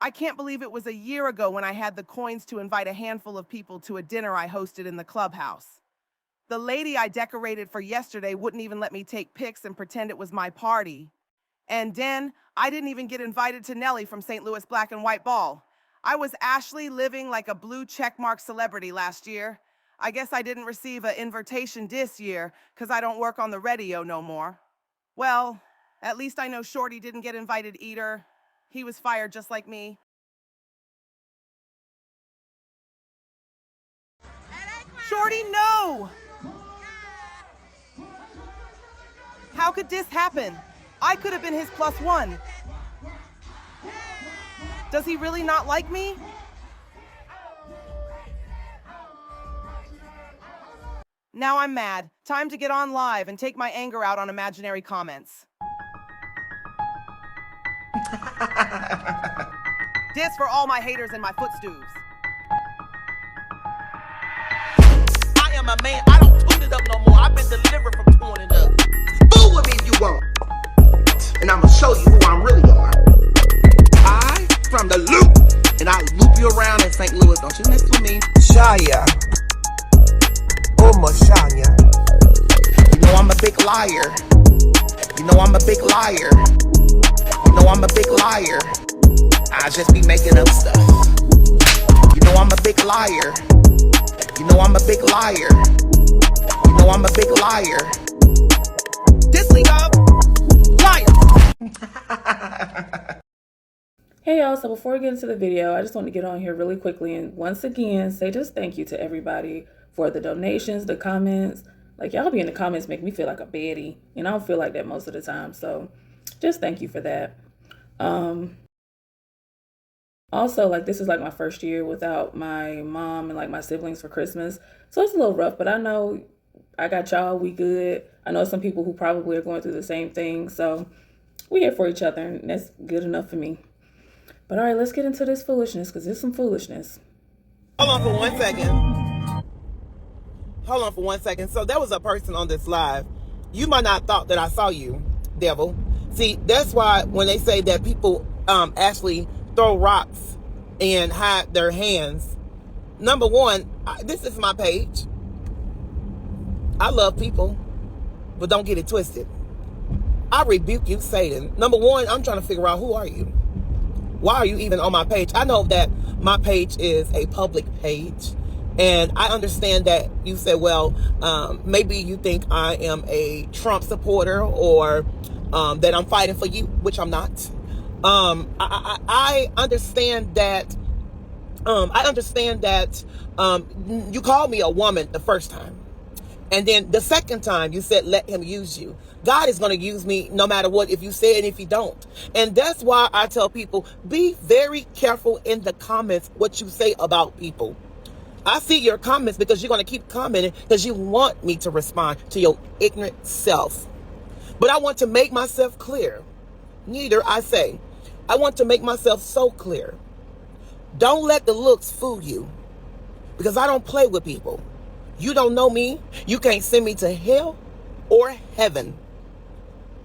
I can't believe it was a year ago when I had the coins to invite a handful of people to a dinner I hosted in the clubhouse. The lady I decorated for yesterday wouldn't even let me take pics and pretend it was my party. And then, I didn't even get invited to Nelly from St. Louis Black and White Ball. I was Ashley living like a blue checkmark celebrity last year. I guess I didn't receive an invitation this year because I don't work on the radio no more. Well, at least I know Shorty didn't get invited either. He was fired just like me. Shorty, no! How could this happen? I could have been his +1. Does he really not like me? Now I'm mad. Time to get on live and take my anger out on imaginary comments. This for all my haters and my footstools. I am a man. I don't tune it up no more. I've been delivered from tuning it up. Fool with me if you want. And I'ma show you who I'm really on. I from the loop. And I loop you around in St. Louis. Don't you mess with me. Shaya. Oh, Mashanya. You know I'm a big liar. You know I'm a big liar. You know I'm a big liar. I just be making up stuff. You know I'm a big liar. You know I'm a big liar. You know I'm a big liar. This league of liars. Hey y'all, so before we get into the video, I just want to get on here really quickly and once again say just thank you to everybody for the donations, the comments. Like, y'all be in the comments make me feel like a baddie, and I don't feel like that most of the time, so just thank you for that. Also, like, this is like my first year without my mom and like my siblings for Christmas, so it's a little rough, but I know I got y'all, we good. I know some people who probably are going through the same thing, so we here for each other, and that's good enough for me. But all right, let's get into this foolishness, because there's some foolishness. Hold on for 1 second. Hold on for 1 second. So there was a person on this live. You might not thought that I saw you, devil. See, that's why when they say that people actually throw rocks and hide their hands. Number one, this is my page. I love people, but don't get it twisted. I rebuke you, Satan. Number one, I'm trying to figure out, who are you? Why are you even on my page? I know that my page is a public page, and I understand that you said, well, maybe you think I am a Trump supporter or that I'm fighting for you, which I'm not. I understand that. You called me a woman the first time. And then the second time you said, let him use you. God is going to use me no matter what, if you say it and if you don't. And that's why I tell people, be very careful in the comments what you say about people. I see your comments because you're going to keep commenting because you want me to respond to your ignorant self. But I want to make myself clear. Neither, I say. I want to make myself so clear. Don't let the looks fool you, because I don't play with people. You don't know me. You can't send me to hell or heaven.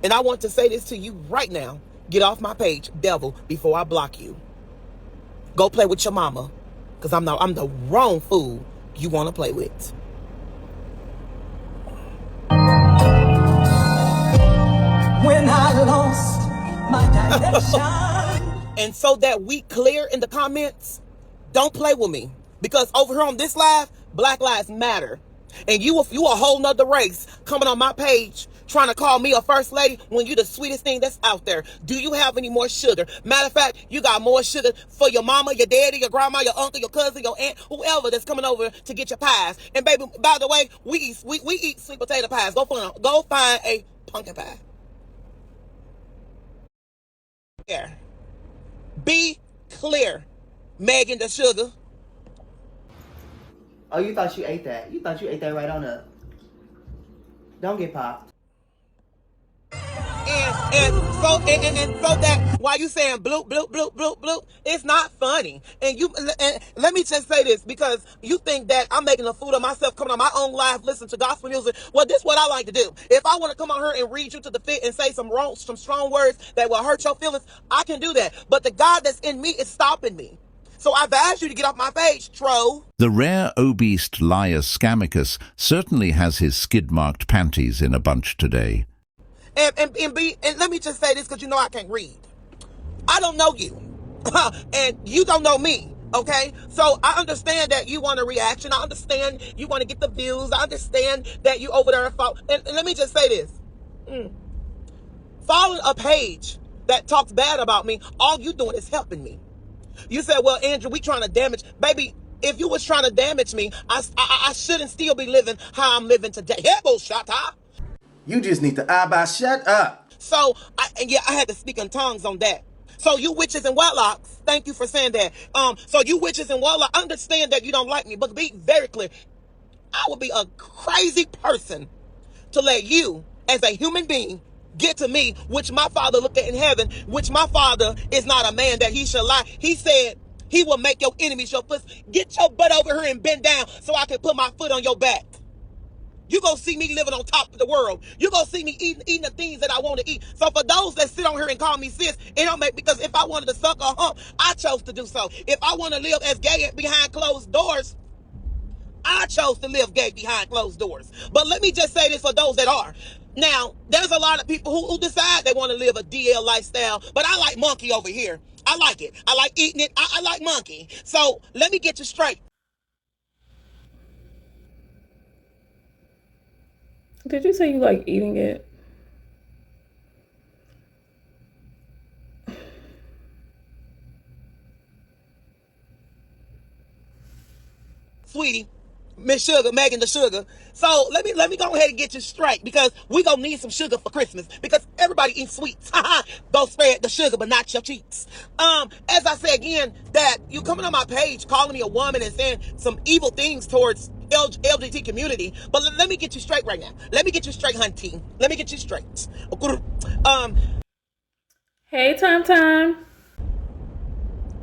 And I want to say this to you right now. Get off my page, devil, before I block you. Go play with your mama, because I'm the wrong fool you want to play with. When I lost my direction. And so that we clear in the comments, don't play with me. Because over here on this live, Black Lives Matter. And you a whole nother race coming on my page trying to call me a first lady when you the sweetest thing that's out there. Do you have any more sugar? Matter of fact, you got more sugar for your mama, your daddy, your grandma, your uncle, your cousin, your aunt, whoever that's coming over to get your pies. And baby, by the way, we eat sweet potato pies. Go find a pumpkin pie. Yeah. Be clear, Megan the sugar. Oh, you thought you ate that. You thought you ate that right on up. Don't get popped. And And so that while you saying bloop bloop bloop bloop bloop, it's not funny. And let me just say this, because you think that I'm making a fool of myself coming on my own live, listen to gospel music. Well, this is what I like to do. If I want to come on here and read you to the fit and say some strong words that will hurt your feelings, I can do that. But the God that's in me is stopping me. So I've asked you to get off my page, troll. The rare obese liar Scammicus certainly has his skid-marked panties in a bunch today. And let me just say this, because you know I can't read. I don't know you. And you don't know me. Okay? So I understand that you want a reaction. I understand you want to get the views. I understand that you over there and let me just say this. Following a page that talks bad about me, all you doing is helping me. You said, well, Andrew, we trying to damage. Baby, if you was trying to damage me, I shouldn't still be living how I'm living today. You just need to shut up. So, I had to speak in tongues on that. So you witches and warlocks, thank you for saying that. So you witches and warlocks, understand that you don't like me, but be very clear. I would be a crazy person to let you, as a human being, get to me, which my Father looked at in heaven, which my Father is not a man that he shall lie. He said he will make your enemies your foot. Get your butt over here and bend down so I can put my foot on your back. You gonna see me living on top of the world. You gonna see me eating the things that I want to eat. So for those that sit on here and call me sis, it don't make, because if I wanted to suck or hump, I chose to do so. If I want to live as gay behind closed doors, I chose to live gay behind closed doors. But let me just say this for those that are. Now, there's a lot of people who decide they want to live a DL lifestyle, but I like monkey over here. I like it. I like eating it. I like monkey. So let me get you straight. Did you say you like eating it? Sweetie, Miss Sugar, Megan the Sugar. So let me go ahead and get you straight, because we gonna need some sugar for Christmas, because everybody eats sweets. Go spread the sugar, but not your cheeks. As I say again, that you coming on my page calling me a woman and saying some evil things towards LGBT community. But let me get you straight right now. Let me get you straight, hunty. Let me get you straight. Hey, time.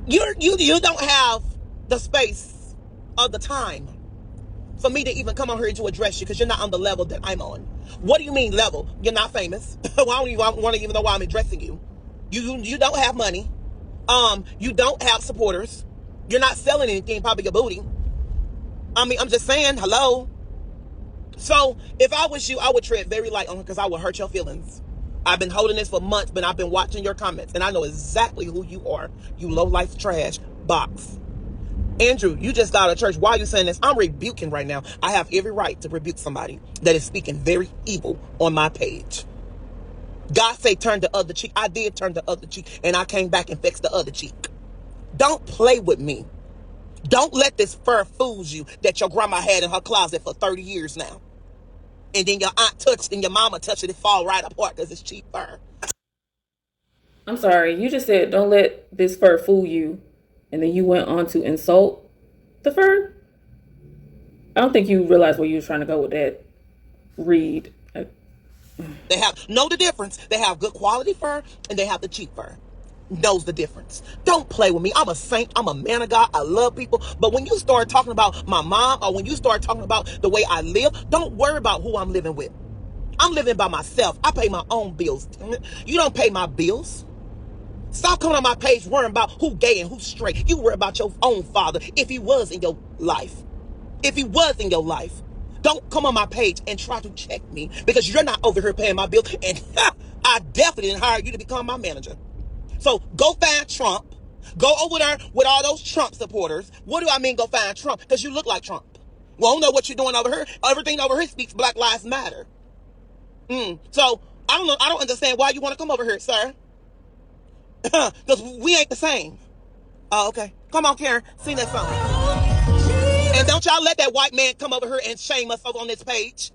You don't have the space or the time for me to even come on here to address you, because you're not on the level that I'm on. What do you mean level? You're not famous. Well, I don't even want to even know why I'm addressing you. You don't have money. You don't have supporters. You're not selling anything, probably your booty. I mean, I'm just saying, hello. So if I was you, I would tread very light on her, because I would hurt your feelings. I've been holding this for months, but I've been watching your comments, and I know exactly who you are. You low-life trash box. Andrew, you just got out of church. Why are you saying this? I'm rebuking right now. I have every right to rebuke somebody that is speaking very evil on my page. God say turn the other cheek. I did turn the other cheek, and I came back and fixed the other cheek. Don't play with me. Don't let this fur fool you that your grandma had in her closet for 30 years now. And then your aunt touched and your mama touched it, it fall right apart because it's cheap fur. I'm sorry, you just said don't let this fur fool you, and then you went on to insult the fur? I don't think you realized where you were trying to go with that read. They know the difference. They have good quality fur and they have the cheap fur. Knows the difference. Don't play with me. I'm a saint. I'm a man of God. I love people. But when you start talking about my mom, or when you start talking about the way I live, don't worry about who I'm living with. I'm living by myself. I pay my own bills. You don't pay my bills. Stop coming on my page worrying about who gay and who's straight. You worry about your own father if he was in your life. If he was in your life. Don't come on my page and try to check me, because you're not over here paying my bills, and I definitely didn't hire you to become my manager. So go find Trump. Go over there with all those Trump supporters. What do I mean go find Trump? Because you look like Trump. Well, I don't know what you're doing over here. Everything over here speaks Black Lives Matter. So I don't know. I don't understand why you want to come over here, sir. Because we ain't the same. Oh, okay. Come on, Karen. Sing that song. And don't y'all let that white man come over here and shame us over on this page.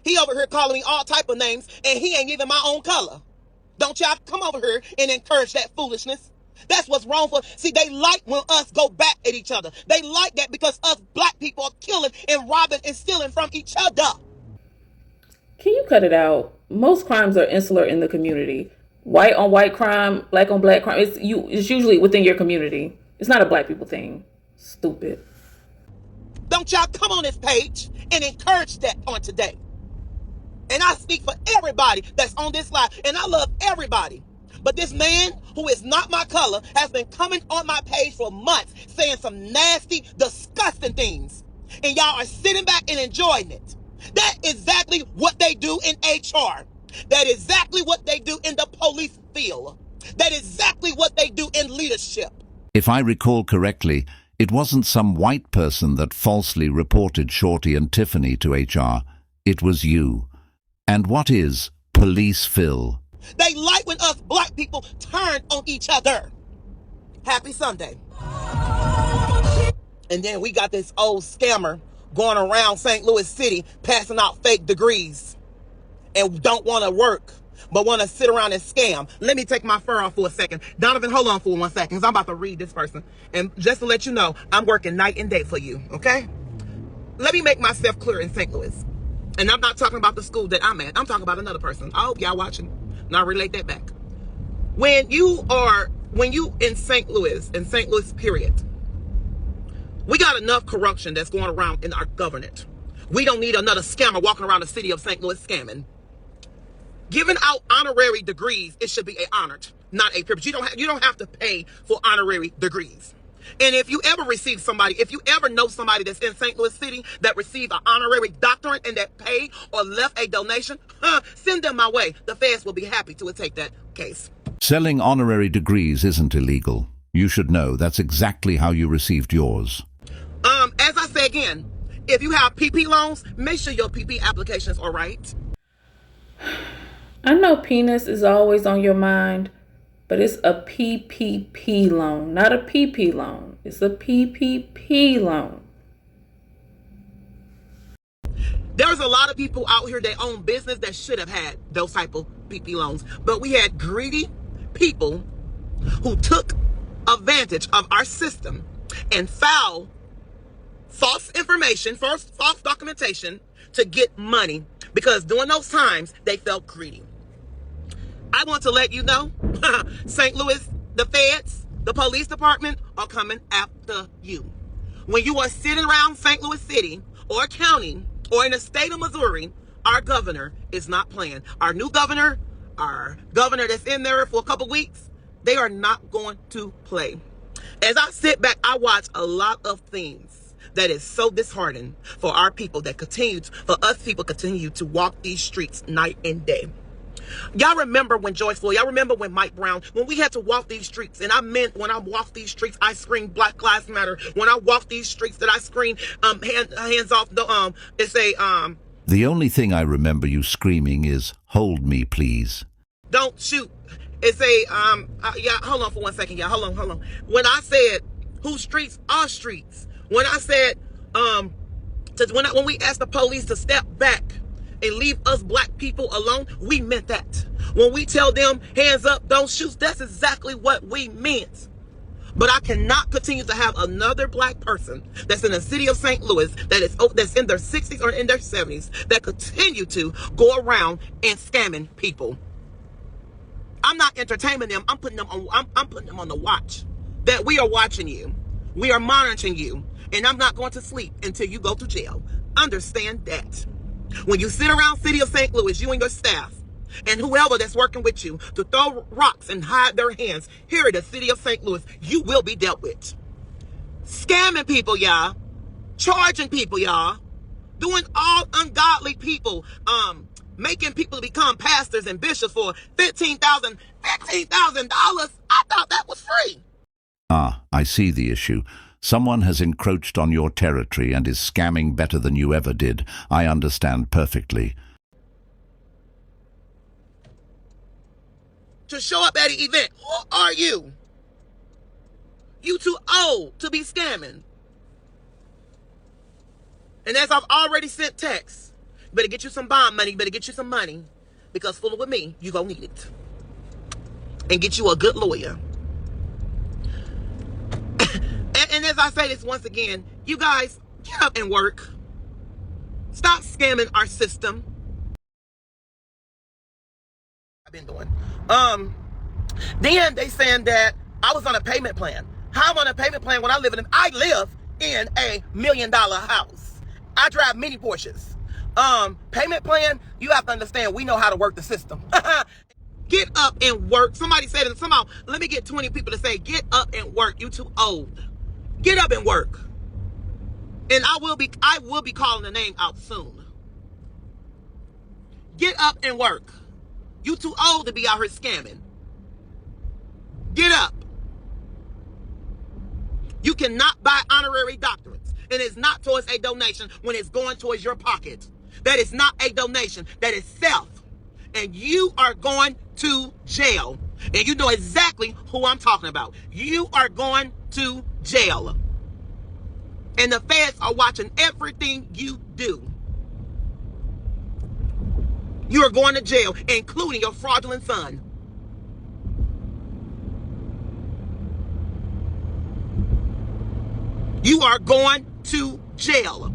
He over here calling me all type of names, and he ain't even my own color. Don't y'all come over here and encourage that foolishness. That's what's wrong for. See, they like when us go back at each other. They like that because us black people are killing and robbing and stealing from each other. Can you cut it out? most crimes are insular in the community. White on white crime, black on black crime. It's usually within your community. It's not a black people thing. Stupid. Don't y'all come on this page and encourage that on today. And I speak for everybody that's on this live, and I love everybody. But this man who is not my color has been coming on my page for months saying some nasty, disgusting things. And y'all are sitting back and enjoying it. That is exactly what they do in HR. That is exactly what they do in the police field. That is exactly what they do in leadership. If I recall correctly, it wasn't some white person that falsely reported Shorty and Tiffany to HR. It was you. And what is Police Phil? They like when us black people turn on each other. Happy Sunday. And then we got this old scammer going around St. Louis City passing out fake degrees and don't want to work, but want to sit around and scam. Let me take my fur off for a second. Donovan, hold on for 1 second, because I'm about to read this person. And just to let you know, I'm working night and day for you, okay? Let me make myself clear in St. Louis. And I'm not talking about the school that I'm at. I'm talking about another person. I hope y'all watching. Now relate that back. When you in St. Louis period, we got enough corruption that's going around in our government. We don't need another scammer walking around the city of St. Louis scamming. Giving out honorary degrees, it should be honored, not a privilege. You don't have to pay for honorary degrees. And if you ever if you ever know somebody that's in St. Louis City that received an honorary doctorate and that paid or left a donation, send them my way. The feds will be happy to take that case. Selling honorary degrees isn't illegal. You should know that's exactly how you received yours. As I say again, if you have PP loans, make sure your PP applications are right. I know penis is always on your mind, but it's a PPP loan, not a PP loan. It's a PPP loan. There's a lot of people out here that own business that should have had those type of PP loans. But we had greedy people who took advantage of our system and filed false information, false documentation to get money, because during those times they felt greedy. I want to let you know, St. Louis, the feds, the police department are coming after you. When you are sitting around St. Louis City or county or in the state of Missouri, our governor is not playing. Our new governor, our governor that's in there for a couple weeks, they are not going to play. As I sit back, I watch a lot of things that is so disheartening for our people that for us people continue to walk these streets night and day. Y'all remember when George Floyd, y'all remember when Mike Brown, when we had to walk these streets, and I meant when I walked these streets, I screamed Black Lives Matter. When I walked these streets that I screamed hands off the, The only thing I remember you screaming is, "Hold me, please." Don't shoot. Yeah, hold on for 1 second, y'all. Hold on. When I said, whose streets are streets? When I said, when we asked the police to step back and leave us black people alone, we meant that. When we tell them, hands up, don't shoot, that's exactly what we meant. But I cannot continue to have another black person that's in the city of St. Louis that's in their 60s or in their 70s that continue to go around and scamming people. I'm not entertaining them. I'm putting them on the watch. That we are watching you. We are monitoring you. And I'm not going to sleep until you go to jail. Understand that. When you sit around city of St. Louis, you and your staff, and whoever that's working with you, to throw rocks and hide their hands here in the city of St. Louis, you will be dealt with. Scamming people, y'all. Charging people, y'all. Doing all ungodly people. Making people become pastors and bishops for $15,000. I thought that was free. Ah, I see the issue. Someone has encroached on your territory and is scamming better than you ever did. I understand perfectly. To show up at an event, who are you? You too old to be scamming. And as I've already sent texts, you better get you some bond money, you better get you some money, because fooling with me, you gonna need it. And get you a good lawyer. And as I say this once again, you guys, get up and work. Stop scamming our system. I've been doing. Then they saying that I was on a payment plan. How I'm on a payment plan when I live in a $1 million house. I drive mini Porsches. Payment plan, you have to understand, we know how to work the system. Get up and work. Somebody said it somehow, let me get 20 people to say, get up and work. You too old. Get up and work. And I will be calling the name out soon. Get up and work. You too old to be out here scamming. Get up. You cannot buy honorary doctorates. And it's not towards a donation when it's going towards your pocket. That is not a donation. That is self. And you are going to jail. And you know exactly who I'm talking about. You are going to jail. And the feds are watching everything you do. You are going to jail, including your fraudulent son. You are going to jail.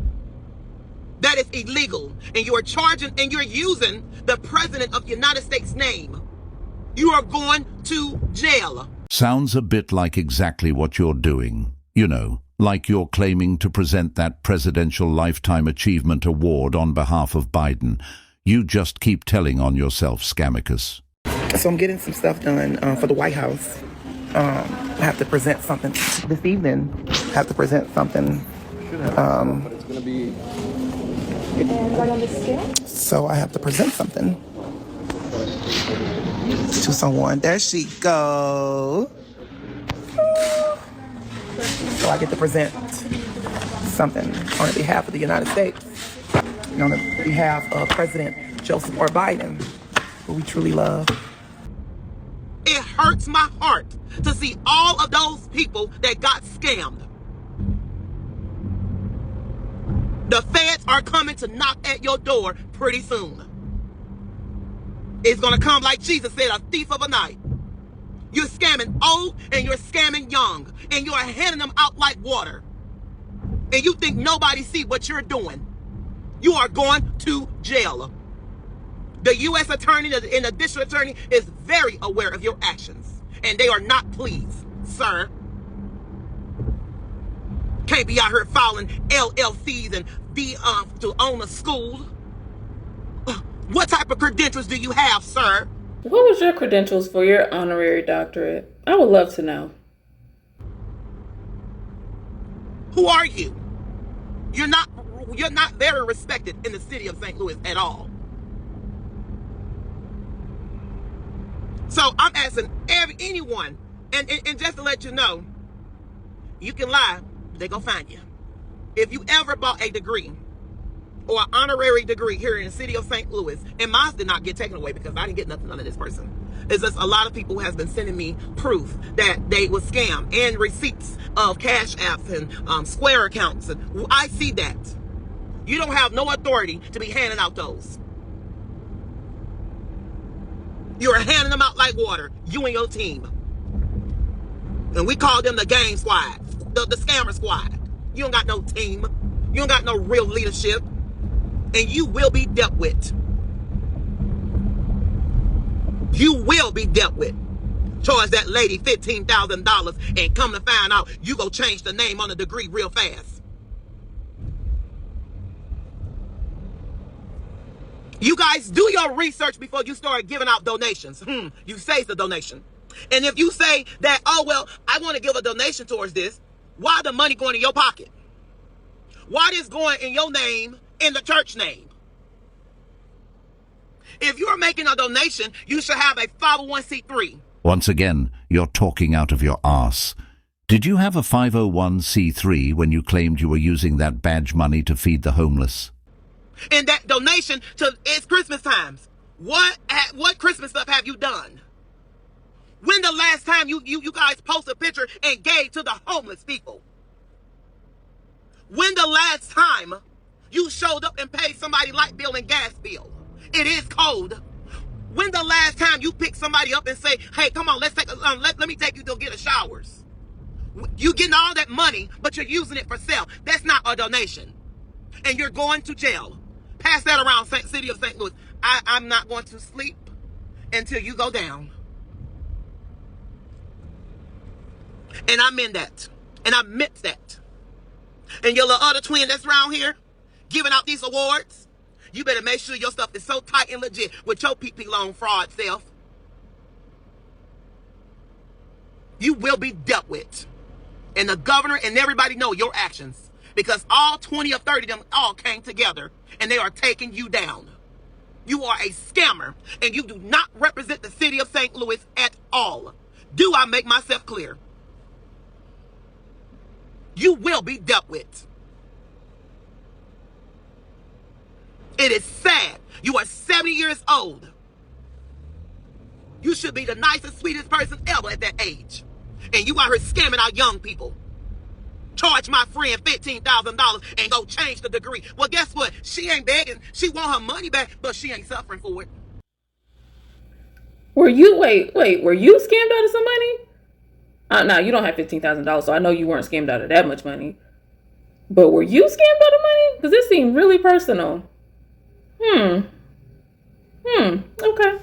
That is illegal. And you are charging and you're using the president of the United States' name. You are going to jail. Sounds a bit like exactly what you're doing. You know, like you're claiming to present that Presidential Lifetime Achievement Award on behalf of Biden. You just keep telling on yourself, Scammicus. So I'm getting some stuff done for the White House. I have to present something this evening. I have to present something. But it's going to be... And right on the scale? So I have to present something to someone. There she go. So I get to present something on behalf of the United States, and on behalf of President Joseph R. Biden, who we truly love. It hurts my heart to see all of those people that got scammed. The feds are coming to knock at your door pretty soon. It's going to come like Jesus said, a thief of a night. You're scamming old and you're scamming young. And you're handing them out like water. And you think nobody see what you're doing. You are going to jail. The U.S. attorney and the district attorney is very aware of your actions. And they are not pleased, sir. Can't be out here filing LLCs and be to own a school. What type of credentials do you have, sir? What was your credentials for your honorary doctorate? I would love to know. Who are you? You're not very respected in the city of St. Louis at all. So I'm asking anyone, and just to let you know, you can lie, they're gonna find you. If you ever bought a degree or an honorary degree here in the city of St. Louis, and mine did not get taken away because I didn't get nothing out of this person. It's just a lot of people has been sending me proof that they were scammed and receipts of cash apps and Square accounts. And I see that. You don't have no authority to be handing out those. You're handing them out like water, you and your team. And we call them the gang squad, the scammer squad. You don't got no team. You don't got no real leadership. And you will be dealt with. You will be dealt with. Charge that lady $15,000 and come to find out you go change the name on the degree real fast. You guys do your research before you start giving out donations. You say it's a donation. And if you say that, oh, well, I want to give a donation towards this, why the money going in your pocket? Why this going in your name, in the church name? If you're making a donation, you should have a 501c3. Once again, you're talking out of your arse. Did you have a 501c3 when you claimed you were using that badge money to feed the homeless? And that donation it's Christmas times. What Christmas stuff have you done? When the last time you guys posted a picture and gave to the homeless people? When the last time you showed up and paid somebody light bill and gas bill? It is cold. When the last time you pick somebody up and say, hey, come on, let's take let me take you to get a showers? You getting all that money, but you're using it for self. That's not a donation. And you're going to jail. Pass that around city of St. Louis. I'm not going to sleep until you go down. And I meant that. And I meant that. And your little other twin that's around here giving out these awards, you better make sure your stuff is so tight and legit with your PP loan fraud self. You will be dealt with. And the governor and everybody know your actions. Because all 20 or 30 of them all came together and they are taking you down. You are a scammer and you do not represent the city of St. Louis at all. Do I make myself clear? You will be dealt with. It is sad. You are 70 years old. You should be the nicest, sweetest person ever at that age. And you out here scamming our young people. Charge my friend $15,000 and go change the degree. Well, guess what? She ain't begging. She want her money back, but she ain't suffering for it. Were you, wait, were you scammed out of some money? No, you don't have $15,000, so I know you weren't scammed out of that much money. But were you scammed out of money? Because this seemed really personal. Okay.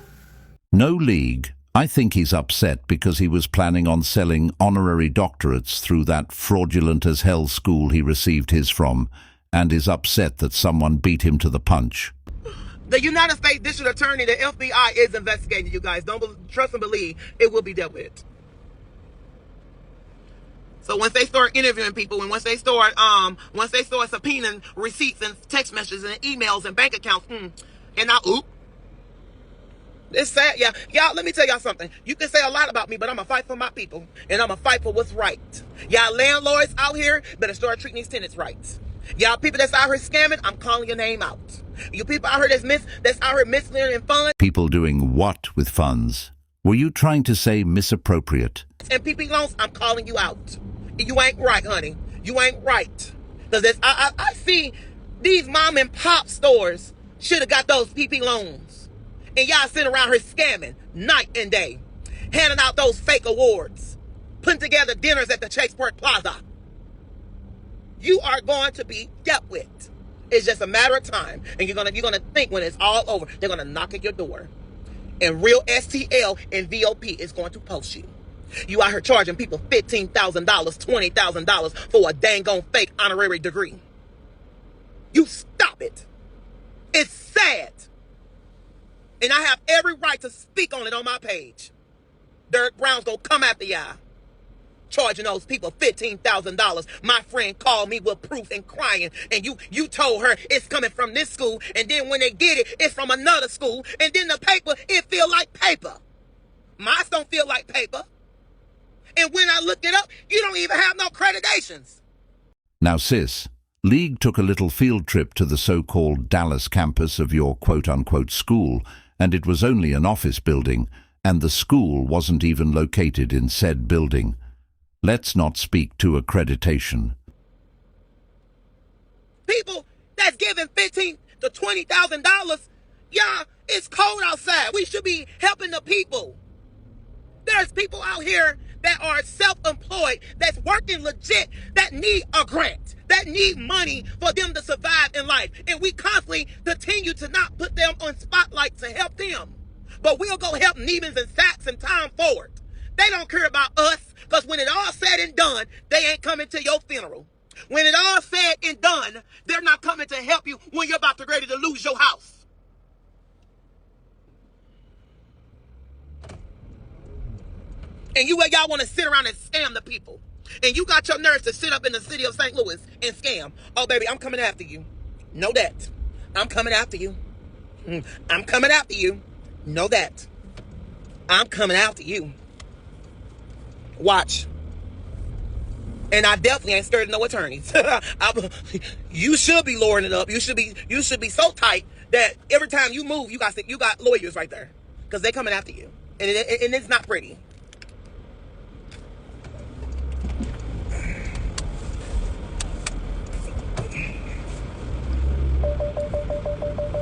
No league. I think he's upset because he was planning on selling honorary doctorates through that fraudulent as hell school he received his from, and is upset that someone beat him to the punch. The United States District Attorney, the FBI, is investigating you guys. Don't trust and believe. It will be dealt with. So once they start interviewing people and once they start subpoenaing receipts and text messages and emails and bank accounts, and now, it's sad, yeah. Y'all, let me tell y'all something. You can say a lot about me, but I'm going to fight for my people. And I'm going to fight for what's right. Y'all landlords out here better start treating these tenants right. Y'all people that's out here scamming, I'm calling your name out. You people out here that's out here misleading funds. People doing what with funds? Were you trying to say misappropriate? And PP loans, I'm calling you out. You ain't right, honey. You ain't right. Because I see these mom and pop stores should have got those PP loans. And y'all sitting around here scamming night and day, handing out those fake awards, putting together dinners at the Chaseport Plaza. You are going to be dealt with. It's just a matter of time. And you're gonna think when it's all over, they're gonna knock at your door. And real STL and VOP is going to post you. You out here charging people $15,000, $20,000 for a dang on fake honorary degree. You stop it. It's sad. And I have every right to speak on it on my page. Derek Brown's gonna come after y'all. Charging those people $15,000. My friend called me with proof and crying. And you told her it's coming from this school. And then when they get it, it's from another school. And then the paper, it feel like paper. Mine don't feel like paper. And when I looked it up, you don't even have no accreditations. Now, sis, League took a little field trip to the so-called Dallas campus of your quote-unquote school, and it was only an office building, and the school wasn't even located in said building. Let's not speak to accreditation. People that's giving $15,000 to $20,000, yeah, it's cold outside. We should be helping the people. There's people out here that are self-employed, that's working legit, that need a grant, that need money for them to survive in life. And we constantly continue to not put them on spotlight to help them. But we'll go help Neiman's and Saks and Tom Ford. They don't care about us, because when it all said and done, they ain't coming to your funeral. When it all said and done, they're not coming to help you when you're about to ready to lose your house. And y'all want to sit around and scam the people. And you got your nerves to sit up in the city of St. Louis and scam. Oh, baby, I'm coming after you. Know that. I'm coming after you. I'm coming after you. Know that. I'm coming after you. Watch. And I definitely ain't scared of no attorneys. You should be lowering it up. You should be so tight that every time you move, you got lawyers right there. Because they're coming after you. And it's not pretty.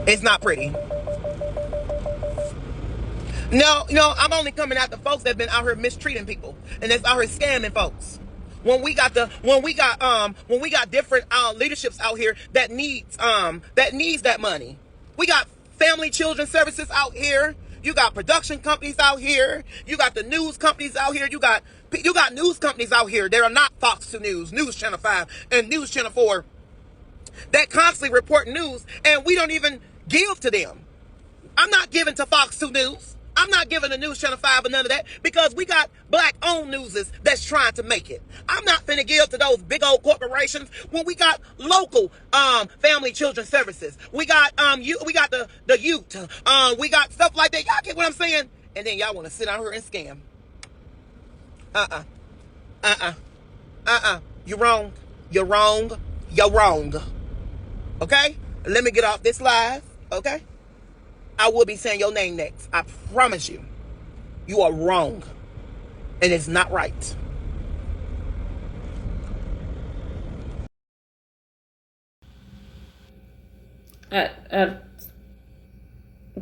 It's not pretty. No, I'm only coming after folks that been out here mistreating people and that's out here scamming folks. When we got different leaderships out here that needs that money. We got family children services out here You got production companies out here. You got the news companies out here. You got news companies out here that are not Fox 2 News, News Channel 5, and News Channel 4 that constantly report news, and we don't even give to them. I'm not giving to Fox 2 News. I'm not giving to News Channel 5 or none of that, because we got black-owned newses that's trying to make it. I'm not finna give to those big old corporations when we got local family children services. We got we got the youth. We got stuff like that. Y'all get what I'm saying? And then y'all want to sit out here and scam. You're wrong. You're wrong. You're wrong. Okay? Let me get off this live. Okay? I will be saying your name next. I promise you. You are wrong. And it's not right. Bye,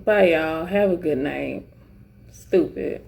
y'all. Have a good night. Stupid.